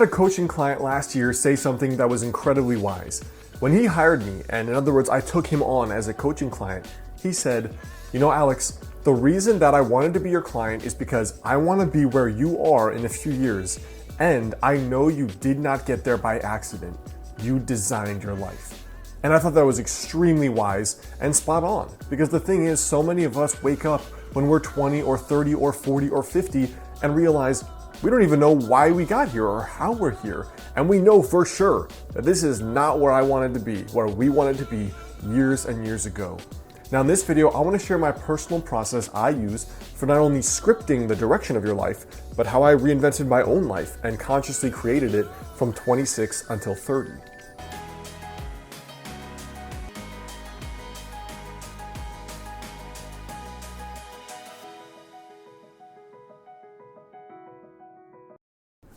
a coaching client last year say something that was incredibly wise. When he hired me, and in other words, I took him on as a coaching client, he said, "You know, Alex, the reason that I wanted to be your client is because I want to be where you are in a few years, and I know you did not get there by accident. You designed your life." And I thought that was extremely wise and spot on, because the thing is, so many of us wake up when we're 20 or 30 or 40 or 50 and realize we don't even know why we got here or how we're here. And we know for sure that this is not where I wanted to be, where we wanted to be years and years ago. Now in this video, I want to share my personal process I use for not only scripting the direction of your life, but how I reinvented my own life and consciously created it from 26 until 30.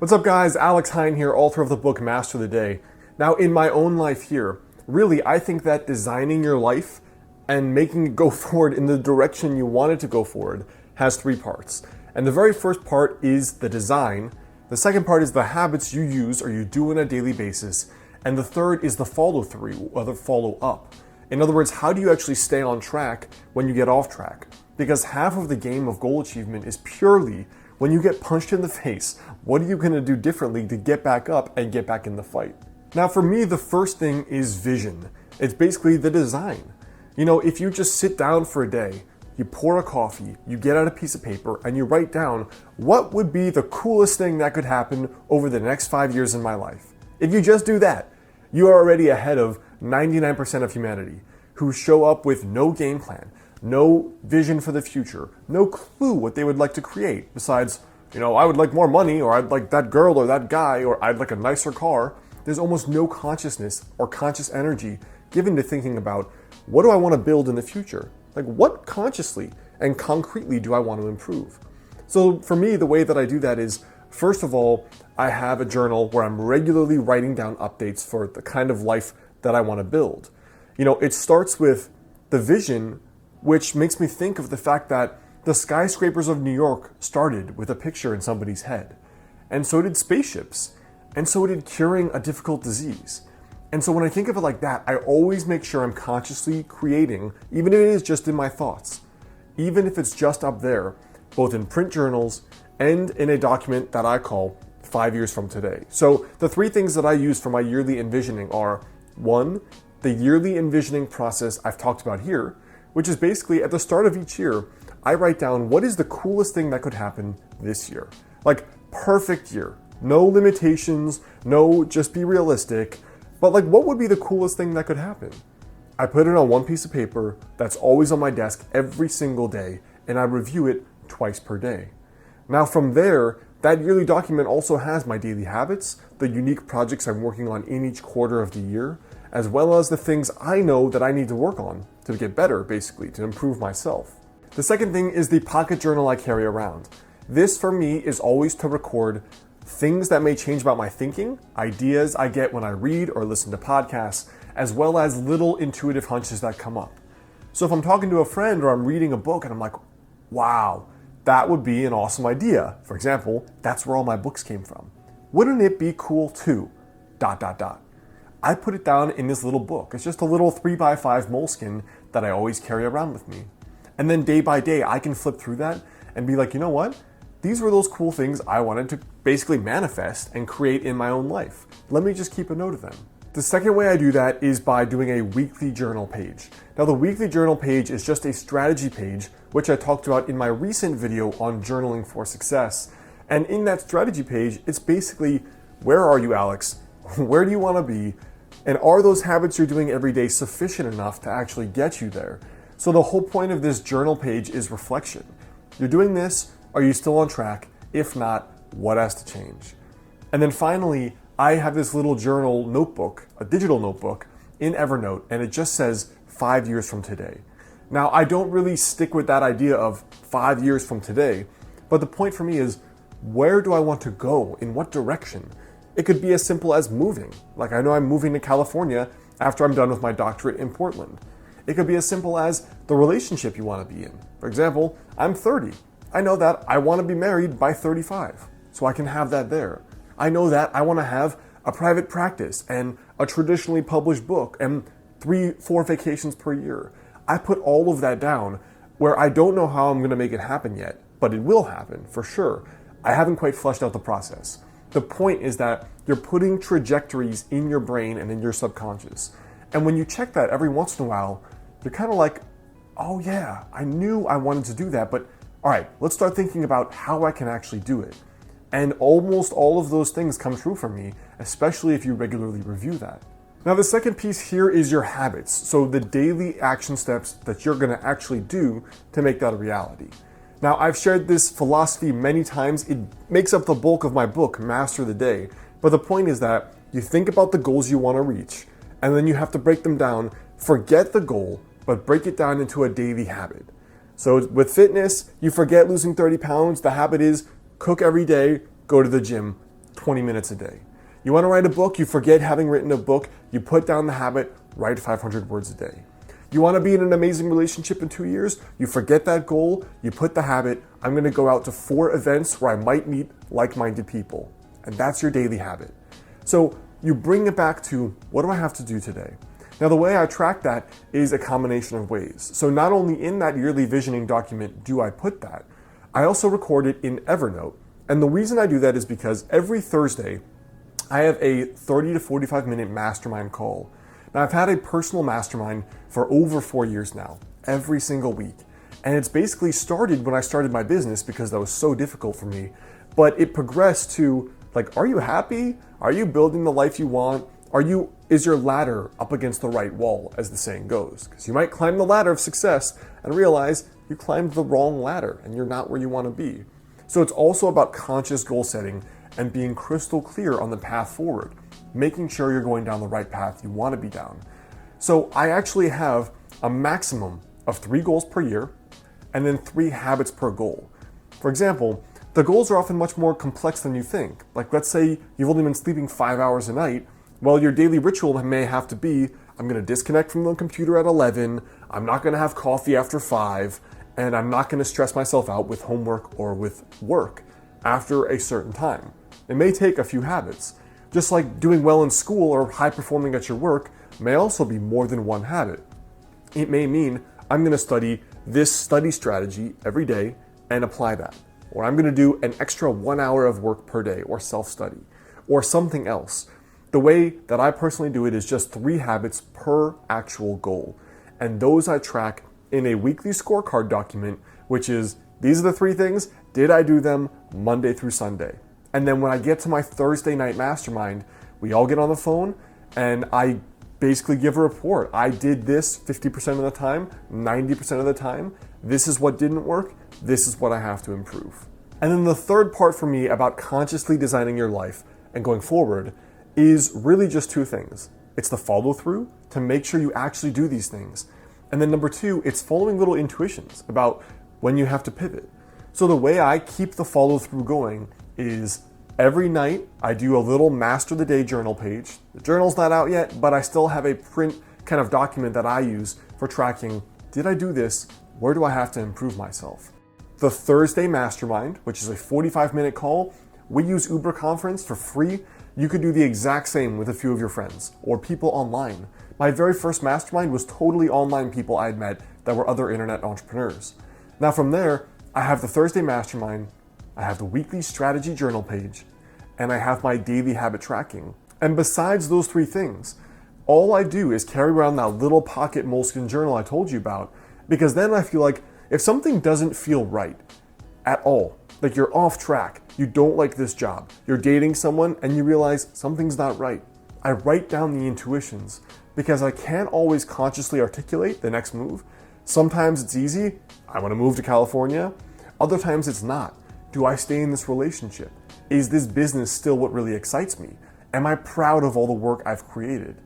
What's up guys, Alex Hine here, author of the book Master the Day. Now in my own life here, really I think that designing your life and making it go forward in the direction you want it to go forward has three parts. And the very first part is the design, the second part is the habits you use or you do on a daily basis, and the third is the follow through or the follow up. In other words, how do you actually stay on track when you get off track? Because half of the game of goal achievement is purely when you get punched in the face, what are you going to do differently to get back up and get back in the fight? Now for me, the first thing is vision. It's basically the design. You know, if you just sit down for a day, you pour a coffee, you get out a piece of paper, and you write down what would be the coolest thing that could happen over the next 5 years in my life. If you just do that, you are already ahead of 99% of humanity who show up with no game plan, no vision for the future, no clue what they would like to create besides, you know, I would like more money, or I'd like that girl or that guy, or I'd like a nicer car. There's almost no consciousness or conscious energy given to thinking about what do I want to build in the future? Like what consciously and concretely do I want to improve? So for me, the way that I do that is, first of all, I have a journal where I'm regularly writing down updates for the kind of life that I want to build. You know, it starts with the vision, which makes me think of the fact that the skyscrapers of New York started with a picture in somebody's head. And so did spaceships. And so did curing a difficult disease. And so when I think of it like that, I always make sure I'm consciously creating, even if it is just in my thoughts, even if it's just up there, both in print journals and in a document that I call 5 years from today. So the three things that I use for my yearly envisioning are, one, the yearly envisioning process I've talked about here, which is basically at the start of each year, I write down what is the coolest thing that could happen this year. Like perfect year, no limitations, no just be realistic, but like what would be the coolest thing that could happen? I put it on one piece of paper that's always on my desk every single day, and I review it twice per day. Now from there, that yearly document also has my daily habits, the unique projects I'm working on in each quarter of the year, as well as the things I know that I need to work on to get better, basically, to improve myself. The second thing is the pocket journal I carry around. This for me is always to record things that may change about my thinking, ideas I get when I read or listen to podcasts, as well as little intuitive hunches that come up. So if I'm talking to a friend or I'm reading a book and I'm like, wow, that would be an awesome idea. For example, that's where all my books came from. Wouldn't it be cool too? ... I put it down in this little book. It's just a little 3x5 moleskin that I always carry around with me. And then day by day, I can flip through that and be like, you know what? These were those cool things I wanted to basically manifest and create in my own life. Let me just keep a note of them. The second way I do that is by doing a weekly journal page. Now the weekly journal page is just a strategy page, which I talked about in my recent video on journaling for success. And in that strategy page, it's basically, where are you, Alex? Where do you want to be? And are those habits you're doing every day sufficient enough to actually get you there? So the whole point of this journal page is reflection. You're doing this, are you still on track? If not, what has to change? And then finally, I have this little journal notebook, a digital notebook in Evernote, and it just says 5 years from today. Now, I don't really stick with that idea of 5 years from today, but the point for me is, where do I want to go? In what direction? It could be as simple as moving. Like I know I'm moving to California after I'm done with my doctorate in Portland. It could be as simple as the relationship you want to be in. For example, I'm 30. I know that I want to be married by 35, so I can have that there. I know that I want to have a private practice and a traditionally published book and 3-4 vacations per year. I put all of that down where I don't know how I'm going to make it happen yet, but it will happen for sure. I haven't quite fleshed out the process. The point is that you're putting trajectories in your brain and in your subconscious. And when you check that every once in a while, you're kind of like, oh yeah, I knew I wanted to do that, but all right, let's start thinking about how I can actually do it. And almost all of those things come true for me, especially if you regularly review that. Now, the second piece here is your habits. So the daily action steps that you're gonna actually do to make that a reality. Now, I've shared this philosophy many times. It makes up the bulk of my book, Master the Day. But the point is that you think about the goals you wanna reach, and then you have to break them down. Forget the goal, but break it down into a daily habit. So with fitness, you forget losing 30 pounds. The habit is cook every day, go to the gym 20 minutes a day. You want to write a book, you forget having written a book, you put down the habit, write 500 words a day. You want to be in an amazing relationship in 2 years, you forget that goal, you put the habit, I'm going to go out to 4 events where I might meet like-minded people. And that's your daily habit. So you bring it back to, what do I have to do today? Now, the way I track that is a combination of ways. So not only in that yearly visioning document do I put that, I also record it in Evernote. And the reason I do that is because every Thursday, I have a 30 to 45 minute mastermind call. Now, I've had a personal mastermind for over 4 years now, every single week. And it's basically started when I started my business because that was so difficult for me. But it progressed to, like, are you happy? Are you building the life you want? Is your ladder up against the right wall, as the saying goes? Because you might climb the ladder of success and realize you climbed the wrong ladder and you're not where you want to be. So it's also about conscious goal setting and being crystal clear on the path forward, making sure you're going down the right path you want to be down. So I actually have a maximum of 3 goals per year and then 3 habits per goal. For example, the goals are often much more complex than you think. Like, let's say you've only been sleeping 5 hours a night. Well, your daily ritual may have to be, I'm going to disconnect from the computer at 11, I'm not going to have coffee after 5, and I'm not going to stress myself out with homework or with work after a certain time. It may take a few habits. Just like doing well in school or high performing at your work may also be more than one habit. It may mean I'm going to study this study strategy every day and apply that. Or I'm going to do an extra 1 hour of work per day or self-study or something else. The way that I personally do it is just 3 habits per actual goal. And those I track in a weekly scorecard document, which is, these are the 3 things, did I do them Monday through Sunday? And then when I get to my Thursday night mastermind, we all get on the phone and I basically give a report. I did this 50% of the time, 90% of the time. This is what didn't work. This is what I have to improve. And then the third part for me about consciously designing your life and going forward is really just 2 things. It's the follow through to make sure you actually do these things. And then number 2, it's following little intuitions about when you have to pivot. So the way I keep the follow through going is every night I do a little Master the Day journal page. The journal's not out yet, but I still have a print kind of document that I use for tracking, did I do this? Where do I have to improve myself? The Thursday Mastermind, which is a 45-minute call, we use Uber Conference for free. You could do the exact same with a few of your friends or people online. My very first mastermind was totally online people I had met that were other internet entrepreneurs. Now from there, I have the Thursday Mastermind, I have the weekly strategy journal page, and I have my daily habit tracking. And besides those 3 things, all I do is carry around that little pocket moleskin journal I told you about, because then I feel like if something doesn't feel right at all, like you're off track, you don't like this job, you're dating someone and you realize something's not right, I write down the intuitions because I can't always consciously articulate the next move. Sometimes it's easy, I want to move to California. Other times it's not. Do I stay in this relationship? Is this business still what really excites me? Am I proud of all the work I've created?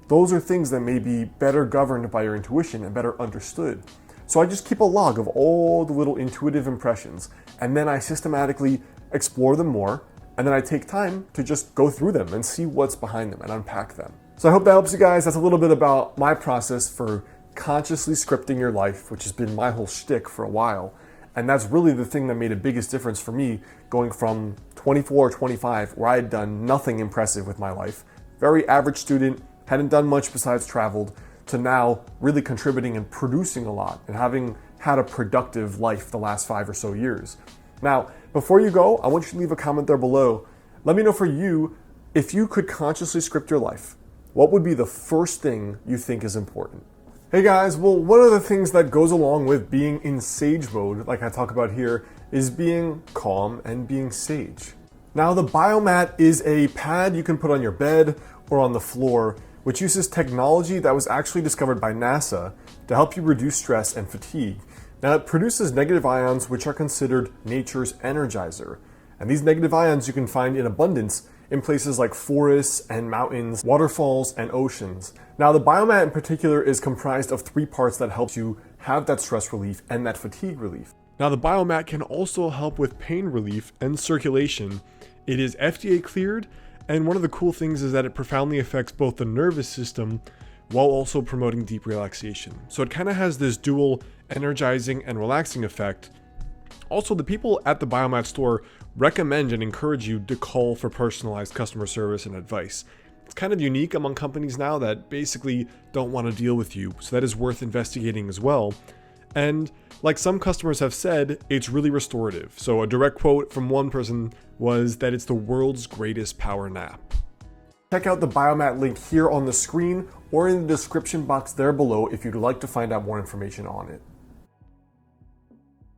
Those are things that may be better governed by your intuition and better understood. So I just keep a log of all the little intuitive impressions, and then I systematically explore them more, and then I take time to just go through them and see what's behind them and unpack them. So I hope that helps you guys. That's a little bit about my process for consciously scripting your life, which has been my whole shtick for a while. And that's really the thing that made the biggest difference for me, going from 24 or 25, where I had done nothing impressive with my life, very average student, hadn't done much besides traveled, to now really contributing and producing a lot and having had a productive life the last 5 or so years. Now, before you go, I want you to leave a comment there below. Let me know for you, if you could consciously script your life, what would be the first thing you think is important? Hey guys, well, one of the things that goes along with being in sage mode, like I talk about here, is being calm and being sage. Now, the biomat is a pad you can put on your bed or on the floor, which uses technology that was actually discovered by NASA to help you reduce stress and fatigue. Now, it produces negative ions, which are considered nature's energizer. And these negative ions you can find in abundance in places like forests and mountains, waterfalls, and oceans. Now, the biomat in particular is comprised of 3 parts that help you have that stress relief and that fatigue relief. Now, the biomat can also help with pain relief and circulation. It is FDA cleared, and one of the cool things is that it profoundly affects both the nervous system while also promoting deep relaxation. So it kind of has this dual energizing and relaxing effect. Also, the people at the biomat store recommend and encourage you to call for personalized customer service and advice. It's kind of unique among companies now that basically don't want to deal with you, so that is worth investigating as well. And like some customers have said, it's really restorative. So a direct quote from one person was that it's the world's greatest power nap. Check out the biomat link here on the screen or in the description box there below if you'd like to find out more information on it.